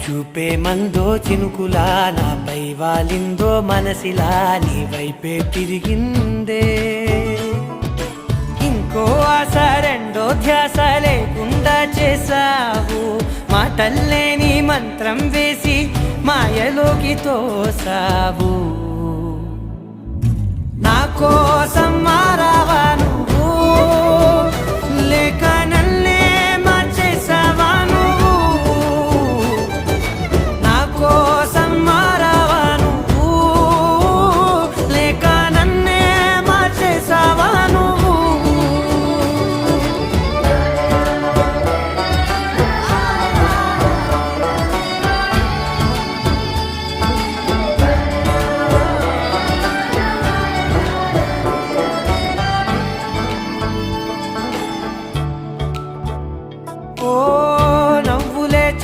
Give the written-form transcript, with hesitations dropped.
చూపే మందో చినుకులా నాపై వాలిందో మనసిలా నీ వైపే తిరిగిందే ఇంకో ఆశ రెండో ధ్యాస లేకుండా చేసావు మాటల్లే నీ మంత్రం వేసి మాయలోకి తోసావు నా కోసం మారావా నువ్వు లేక